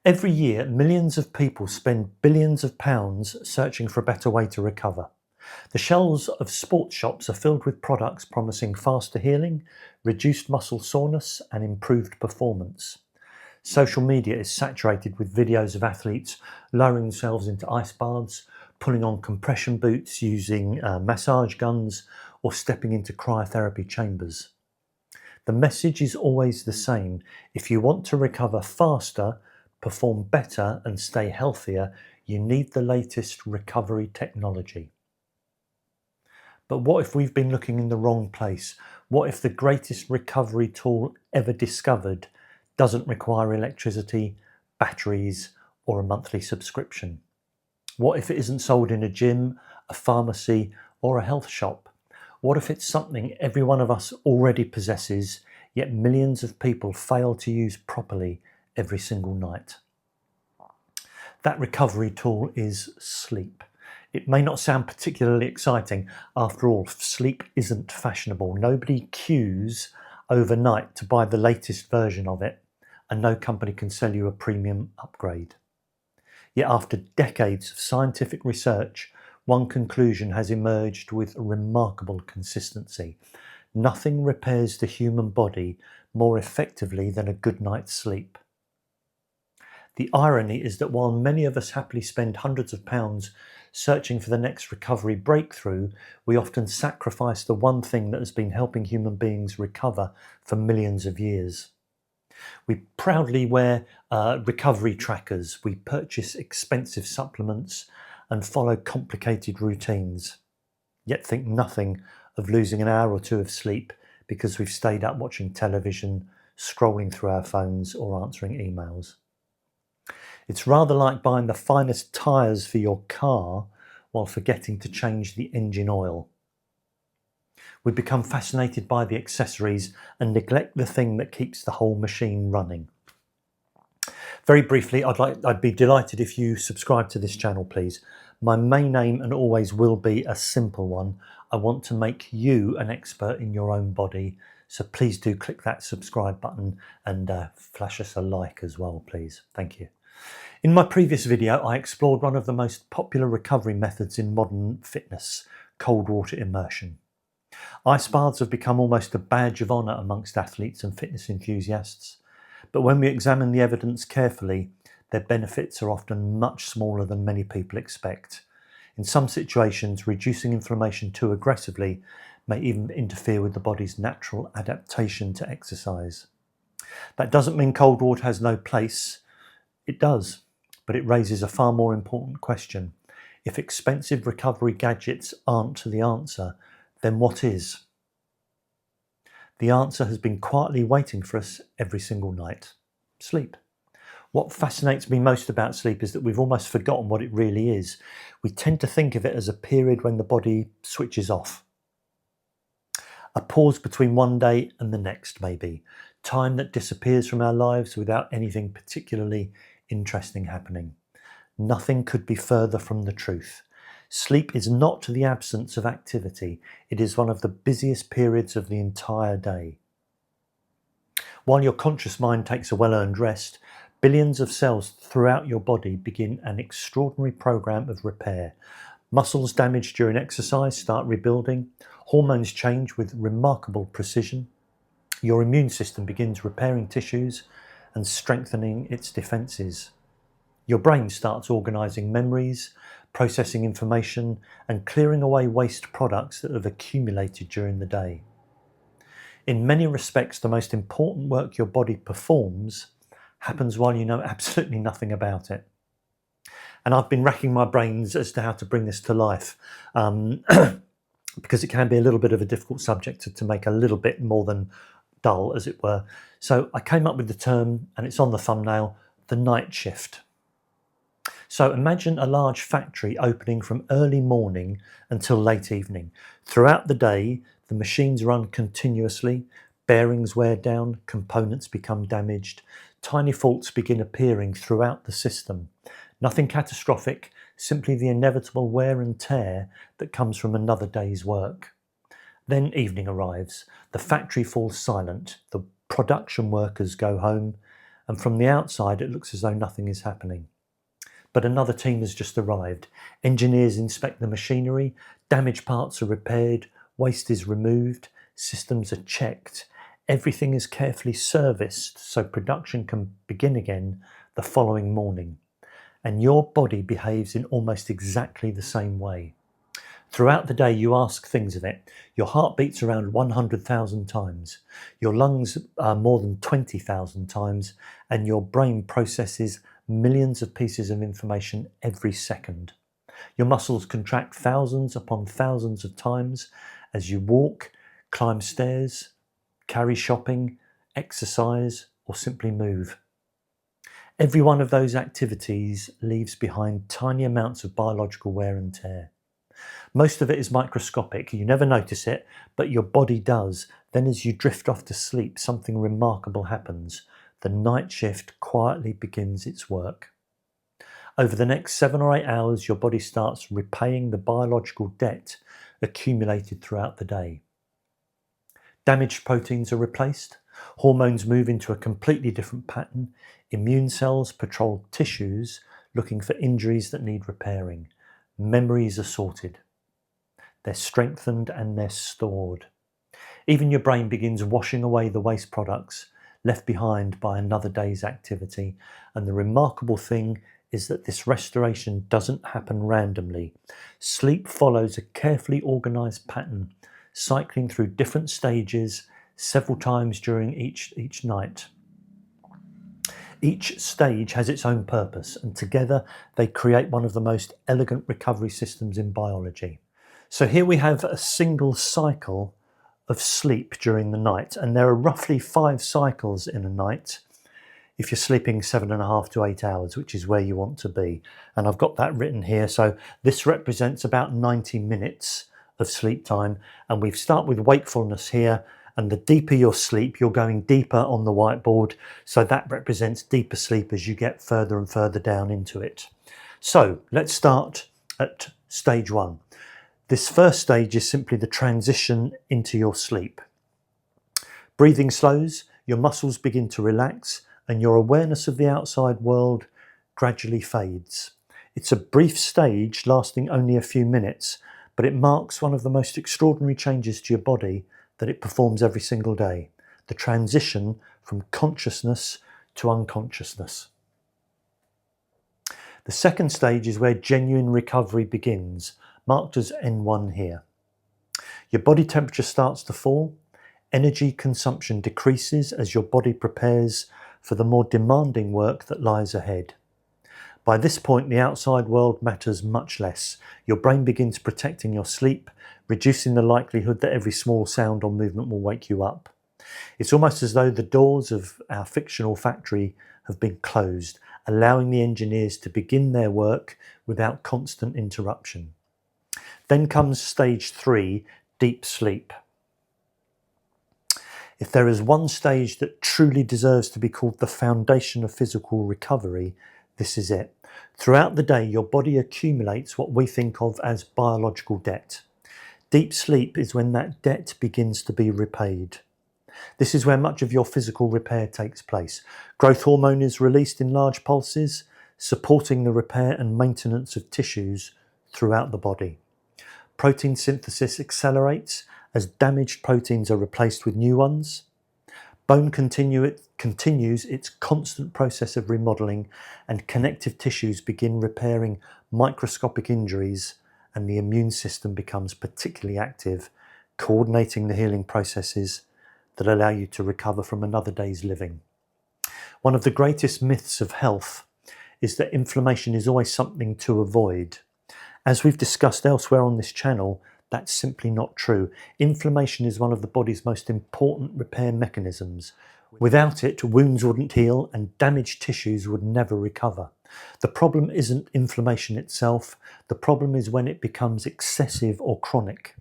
Every year, millions of people spend billions of pounds searching for a better way to recover. The shelves of sports shops are filled with products promising faster healing, reduced muscle soreness, and improved performance. Social media is saturated with videos of athletes lowering themselves into ice baths, pulling on compression boots, using massage guns, or stepping into cryotherapy chambers. The message is always the same. If you want to recover faster, perform better, and stay healthier, you need the latest recovery technology. But what if we've been looking in the wrong place? What if the greatest recovery tool ever discovered doesn't require electricity, batteries, or a monthly subscription? What if it isn't sold in a gym, a pharmacy, or a health shop? What if it's something every one of us already possesses, yet millions of people fail to use properly every single night? That recovery tool is sleep. It may not sound particularly exciting. After all, sleep isn't fashionable. Nobody queues overnight to buy the latest version of it, and no company can sell you a premium upgrade. Yet after decades of scientific research, one conclusion has emerged with remarkable consistency. Nothing repairs the human body more effectively than a good night's sleep. The irony is that while many of us happily spend hundreds of pounds searching for the next recovery breakthrough, we often sacrifice the one thing that has been helping human beings recover for millions of years. We proudly wear recovery trackers, we purchase expensive supplements and follow complicated routines, yet think nothing of losing an hour or two of sleep because we've stayed up watching television, scrolling through our phones, or answering emails. It's rather like buying the finest tyres for your car while forgetting to change the engine oil. We become fascinated by the accessories and neglect the thing that keeps the whole machine running. Very briefly, I'd be delighted if you subscribe to this channel, please. My main aim, and always will be, a simple one. I want to make you an expert in your own body, so please do click that subscribe button and flash us a like as well, please. Thank you. In my previous video, I explored one of the most popular recovery methods in modern fitness, cold water immersion. Ice baths have become almost a badge of honour amongst athletes and fitness enthusiasts. But when we examine the evidence carefully, their benefits are often much smaller than many people expect. In some situations, reducing inflammation too aggressively may even interfere with the body's natural adaptation to exercise. That doesn't mean cold water has no place. It does, but it raises a far more important question. If expensive recovery gadgets aren't the answer, then what is? The answer has been quietly waiting for us every single night: sleep. What fascinates me most about sleep is that we've almost forgotten what it really is. We tend to think of it as a period when the body switches off. A pause between one day and the next, maybe. Time that disappears from our lives without anything particularly interesting happening. Nothing could be further from the truth. Sleep is not the absence of activity. It is one of the busiest periods of the entire day. While your conscious mind takes a well-earned rest, billions of cells throughout your body begin an extraordinary program of repair. Muscles damaged during exercise start rebuilding. Hormones change with remarkable precision. Your immune system begins repairing tissues and strengthening its defences. Your brain starts organising memories, processing information, and clearing away waste products that have accumulated during the day. In many respects, the most important work your body performs happens while you know absolutely nothing about it. And I've been racking my brains as to how to bring this to life, because it can be a little bit of a difficult subject to make a little bit more than dull, as it were. So I came up with the term, and it's on the thumbnail, the night shift. So imagine a large factory opening from early morning until late evening. Throughout the day, the machines run continuously, bearings wear down, components become damaged, tiny faults begin appearing throughout the system. Nothing catastrophic, simply the inevitable wear and tear that comes from another day's work. Then evening arrives, the factory falls silent, the production workers go home, and from the outside it looks as though nothing is happening. But another team has just arrived. Engineers inspect the machinery, damaged parts are repaired, waste is removed, systems are checked. Everything is carefully serviced so production can begin again the following morning. And your body behaves in almost exactly the same way. Throughout the day, you ask things of it. Your heart beats around 100,000 times. Your lungs are more than 20,000 times, and your brain processes millions of pieces of information every second. Your muscles contract thousands upon thousands of times as you walk, climb stairs, carry shopping, exercise, or simply move. Every one of those activities leaves behind tiny amounts of biological wear and tear. Most of it is microscopic. You never notice it, but your body does. Then as you drift off to sleep, something remarkable happens. The night shift quietly begins its work. Over the next 7 or 8 hours, your body starts repaying the biological debt accumulated throughout the day. Damaged proteins are replaced. Hormones move into a completely different pattern. Immune cells patrol tissues looking for injuries that need repairing. Memories are sorted. They're strengthened and they're stored. Even your brain begins washing away the waste products left behind by another day's activity. And the remarkable thing is that this restoration doesn't happen randomly. Sleep follows a carefully organised pattern, cycling through different stages several times during each night. Each stage has its own purpose, and together they create one of the most elegant recovery systems in biology. So here we have a single cycle of sleep during the night, and there are roughly 5 cycles in a night if you're sleeping 7.5 to 8 hours, which is where you want to be. And I've got that written here. So this represents about 90 minutes of sleep time. And we start with wakefulness here. And the deeper your sleep, you're going deeper on the whiteboard. So that represents deeper sleep as you get further and further down into it. So let's start at stage 1. This first stage is simply the transition into your sleep. Breathing slows, your muscles begin to relax, and your awareness of the outside world gradually fades. It's a brief stage lasting only a few minutes, but it marks one of the most extraordinary changes to your body that it performs every single day. The transition from consciousness to unconsciousness. The second stage is where genuine recovery begins, marked as N1 here. Your body temperature starts to fall, energy consumption decreases as your body prepares for the more demanding work that lies ahead. By this point, the outside world matters much less. Your brain begins protecting your sleep, reducing the likelihood that every small sound or movement will wake you up. It's almost as though the doors of our fictional factory have been closed, allowing the engineers to begin their work without constant interruption. Then comes stage 3, deep sleep. If there is one stage that truly deserves to be called the foundation of physical recovery, this is it. Throughout the day, your body accumulates what we think of as biological debt. Deep sleep is when that debt begins to be repaid. This is where much of your physical repair takes place. Growth hormone is released in large pulses, supporting the repair and maintenance of tissues throughout the body. Protein synthesis accelerates as damaged proteins are replaced with new ones. Bone continues its constant process of remodeling, and connective tissues begin repairing microscopic injuries, and the immune system becomes particularly active, coordinating the healing processes that allow you to recover from another day's living. One of the greatest myths of health is that inflammation is always something to avoid. As we've discussed elsewhere on this channel, that's simply not true. Inflammation is one of the body's most important repair mechanisms. Without it, wounds wouldn't heal and damaged tissues would never recover. The problem isn't inflammation itself. The problem is when it becomes excessive or chronic.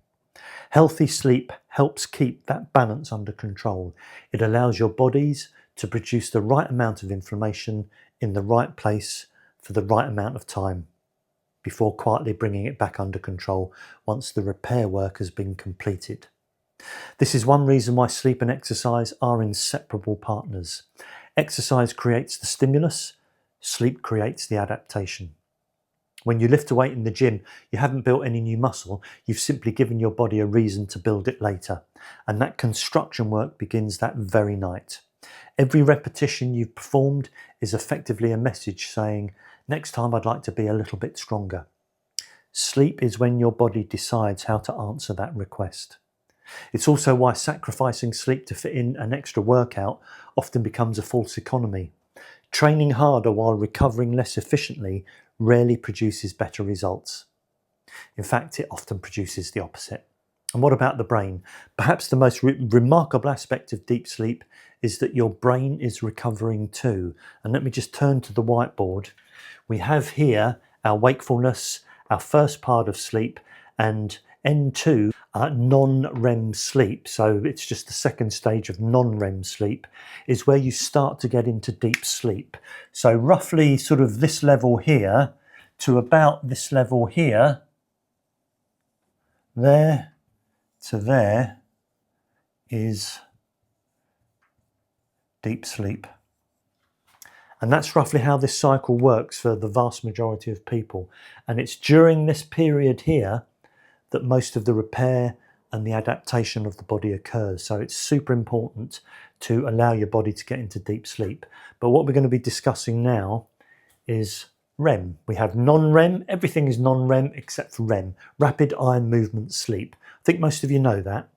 Healthy sleep helps keep that balance under control. It allows your bodies to produce the right amount of inflammation in the right place for the right amount of time, before quietly bringing it back under control once the repair work has been completed. This is one reason why sleep and exercise are inseparable partners. Exercise creates the stimulus, sleep creates the adaptation. When you lift a weight in the gym, you haven't built any new muscle, you've simply given your body a reason to build it later. And that construction work begins that very night. Every repetition you've performed is effectively a message saying, next time I'd like to be a little bit stronger. Sleep is when your body decides how to answer that request. It's also why sacrificing sleep to fit in an extra workout often becomes a false economy. Training harder while recovering less efficiently rarely produces better results. In fact, it often produces the opposite. And what about the brain? Perhaps the most remarkable aspect of deep sleep is that your brain is recovering too. And let me just turn to the whiteboard. We have here our wakefulness, our first part of sleep, and N2, non-REM sleep. So it's just the second stage of non-REM sleep, is where you start to get into deep sleep. So roughly sort of this level here to about this level here, there to there is deep sleep. And that's roughly how this cycle works for the vast majority of people. And it's during this period here that most of the repair and the adaptation of the body occurs. So it's super important to allow your body to get into deep sleep. But what we're going to be discussing now is REM. We have non-REM, everything is non-REM except for REM, rapid eye movement sleep. I think most of you know that.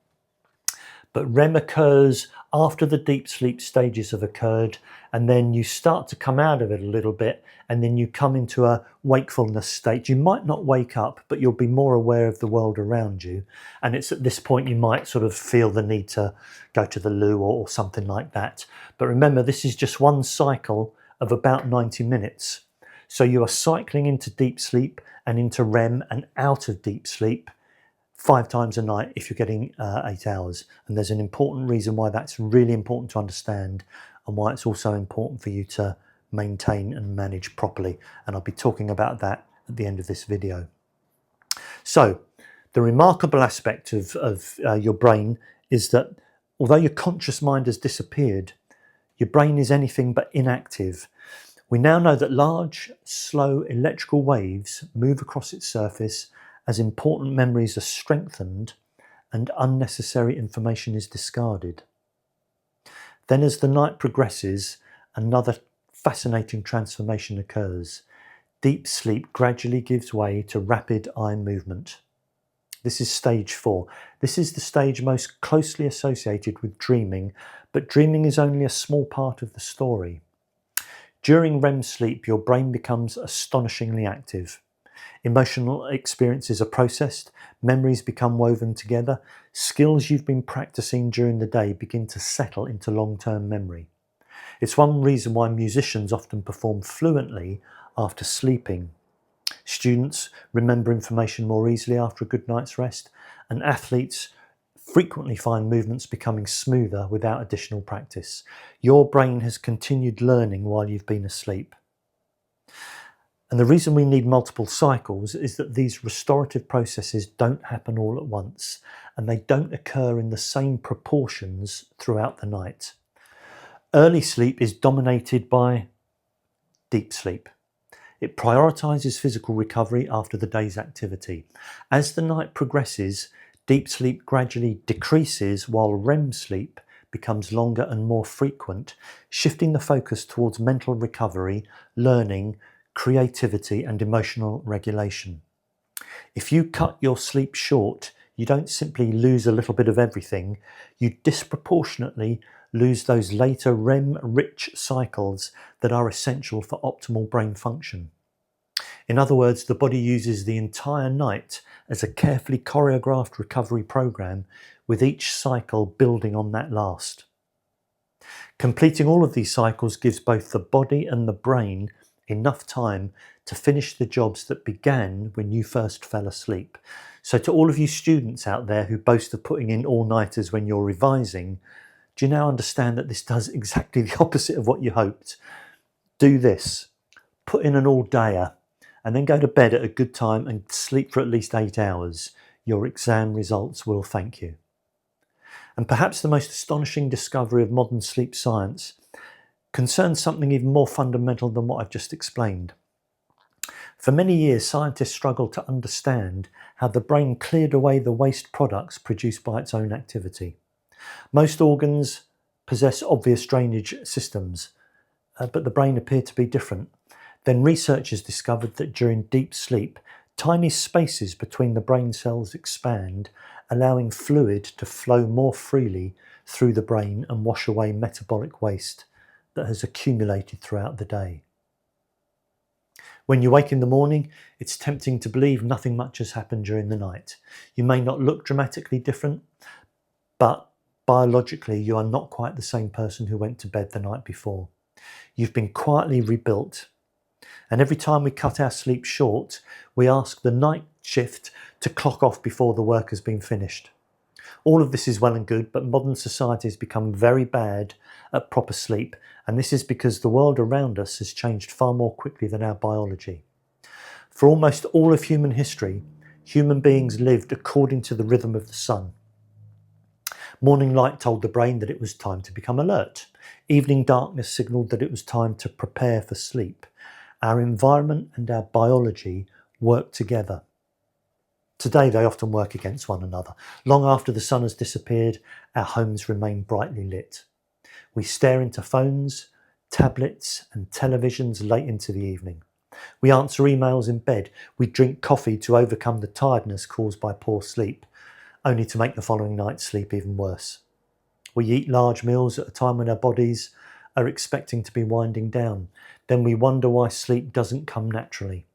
But REM occurs after the deep sleep stages have occurred, and then you start to come out of it a little bit, and then you come into a wakefulness state. You might not wake up, but you'll be more aware of the world around you. And it's at this point you might sort of feel the need to go to the loo or something like that. But remember, this is just one cycle of about 90 minutes. So you are cycling into deep sleep and into REM and out of deep sleep 5 times a night if you're getting 8 hours. And there's an important reason why that's really important to understand, and why it's also important for you to maintain and manage properly. And I'll be talking about that at the end of this video. So the remarkable aspect of your brain is that although your conscious mind has disappeared, your brain is anything but inactive. We now know that large, slow electrical waves move across its surface as important memories are strengthened and unnecessary information is discarded. Then as the night progresses, another fascinating transformation occurs. Deep sleep gradually gives way to rapid eye movement. This is stage 4. This is the stage most closely associated with dreaming, but dreaming is only a small part of the story. During REM sleep, your brain becomes astonishingly active. Emotional experiences are processed, memories become woven together, skills you've been practicing during the day begin to settle into long-term memory. It's one reason why musicians often perform fluently after sleeping. Students remember information more easily after a good night's rest, and athletes frequently find movements becoming smoother without additional practice. Your brain has continued learning while you've been asleep. And the reason we need multiple cycles is that these restorative processes don't happen all at once, and they don't occur in the same proportions throughout the night. Early sleep is dominated by deep sleep. It prioritises physical recovery after the day's activity. As the night progresses, deep sleep gradually decreases while REM sleep becomes longer and more frequent, shifting the focus towards mental recovery, learning, creativity and emotional regulation. If you cut your sleep short, you don't simply lose a little bit of everything, you disproportionately lose those later REM-rich cycles that are essential for optimal brain function. In other words, the body uses the entire night as a carefully choreographed recovery program, with each cycle building on that last. Completing all of these cycles gives both the body and the brain enough time to finish the jobs that began when you first fell asleep. So to all of you students out there who boast of putting in all-nighters when you're revising, do you now understand that this does exactly the opposite of what you hoped? Do this. Put in an all-dayer and then go to bed at a good time and sleep for at least 8 hours. Your exam results will thank you. And perhaps the most astonishing discovery of modern sleep science concerns something even more fundamental than what I've just explained. For many years, scientists struggled to understand how the brain cleared away the waste products produced by its own activity. Most organs possess obvious drainage systems, but the brain appeared to be different. Then researchers discovered that during deep sleep, tiny spaces between the brain cells expand, allowing fluid to flow more freely through the brain and wash away metabolic waste that has accumulated throughout the day. When you wake in the morning, it's tempting to believe nothing much has happened during the night. You may not look dramatically different, but biologically you are not quite the same person who went to bed the night before. You've been quietly rebuilt. And every time we cut our sleep short, we ask the night shift to clock off before the work has been finished. All of this is well and good, but modern society has become very bad at proper sleep, and this is because the world around us has changed far more quickly than our biology. For almost all of human history, human beings lived according to the rhythm of the sun. Morning light told the brain that it was time to become alert. Evening darkness signalled that it was time to prepare for sleep. Our environment and our biology work together. Today they often work against one another. Long after the sun has disappeared, our homes remain brightly lit. We stare into phones, tablets and televisions late into the evening. We answer emails in bed. We drink coffee to overcome the tiredness caused by poor sleep, only to make the following night's sleep even worse. We eat large meals at a time when our bodies are expecting to be winding down. Then we wonder why sleep doesn't come naturally.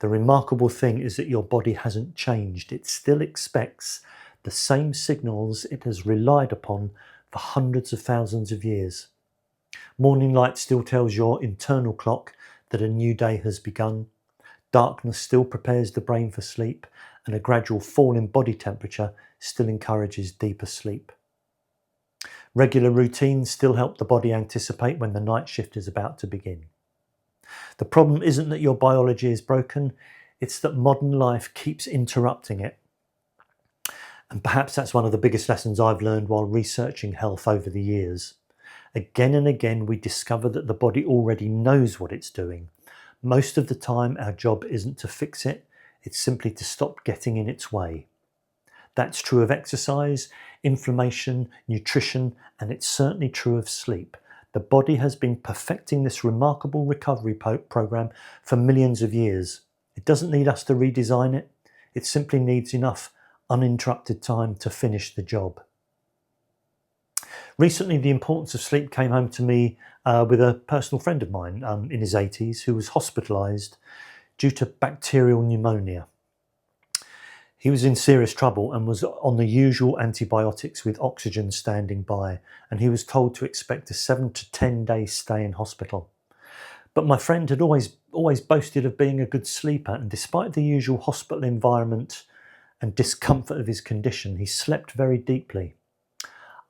The remarkable thing is that your body hasn't changed. It still expects the same signals it has relied upon for hundreds of thousands of years. Morning light still tells your internal clock that a new day has begun. Darkness still prepares the brain for sleep, and a gradual fall in body temperature still encourages deeper sleep. Regular routines still help the body anticipate when the night shift is about to begin. The problem isn't that your biology is broken, it's that modern life keeps interrupting it. And perhaps that's one of the biggest lessons I've learned while researching health over the years. Again and again, we discover that the body already knows what it's doing. Most of the time, our job isn't to fix it, it's simply to stop getting in its way. That's true of exercise, inflammation, nutrition, and it's certainly true of sleep. The body has been perfecting this remarkable recovery program for millions of years. It doesn't need us to redesign it. It simply needs enough uninterrupted time to finish the job. Recently, the importance of sleep came home to me with a personal friend of mine in his 80s who was hospitalised due to bacterial pneumonia. He was in serious trouble and was on the usual antibiotics with oxygen standing by, and he was told to expect a 7 to 10 day stay in hospital. But my friend had always boasted of being a good sleeper, and despite the usual hospital environment and discomfort of his condition, he slept very deeply.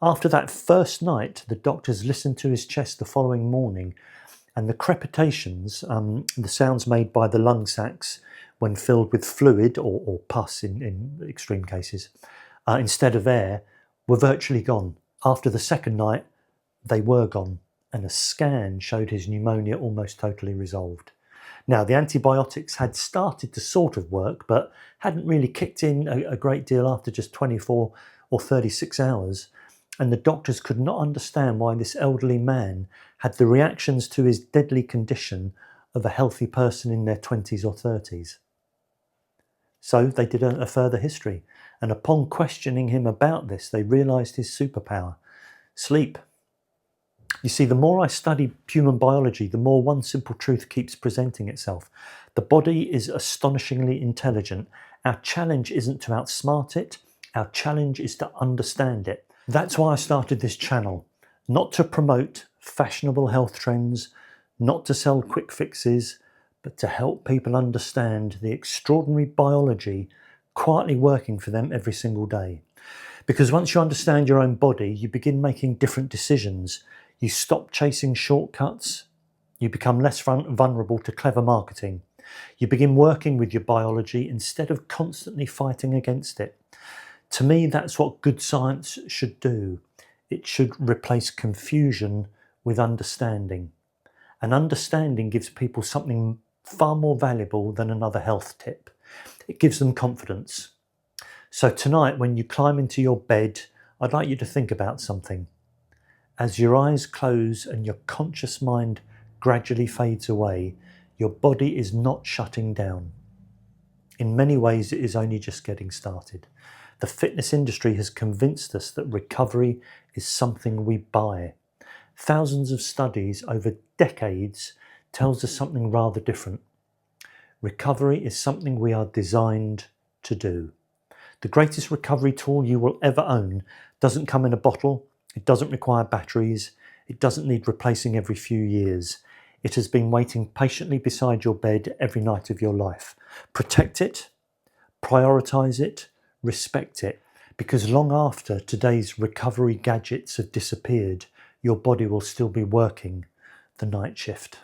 After that first night, the doctors listened to his chest the following morning, and the crepitations, the sounds made by the lung sacs when filled with fluid or pus in extreme cases, instead of air, were virtually gone. After the second night, they were gone, and a scan showed his pneumonia almost totally resolved. Now, the antibiotics had started to sort of work, but hadn't really kicked in a great deal after just 24 or 36 hours, and the doctors could not understand why this elderly man had the reactions to his deadly condition of a healthy person in their 20s or 30s. So they did a further history, and upon questioning him about this, they realised his superpower: sleep. You see, the more I study human biology, the more one simple truth keeps presenting itself. The body is astonishingly intelligent. Our challenge isn't to outsmart it, our challenge is to understand it. That's why I started this channel, not to promote fashionable health trends, not to sell quick fixes, but to help people understand the extraordinary biology quietly working for them every single day. Because once you understand your own body, you begin making different decisions. You stop chasing shortcuts. You become less vulnerable to clever marketing. You begin working with your biology instead of constantly fighting against it. To me, that's what good science should do. It should replace confusion with understanding. And understanding gives people something far more valuable than another health tip. It gives them confidence. So tonight, when you climb into your bed, I'd like you to think about something. As your eyes close and your conscious mind gradually fades away, your body is not shutting down. In many ways, it is only just getting started. The fitness industry has convinced us that recovery is something we buy. Thousands of studies over decades tells us something rather different. Recovery is something we are designed to do. The greatest recovery tool you will ever own doesn't come in a bottle, it doesn't require batteries, it doesn't need replacing every few years. It has been waiting patiently beside your bed every night of your life. Protect it, prioritise it, respect it, because long after today's recovery gadgets have disappeared, your body will still be working the night shift.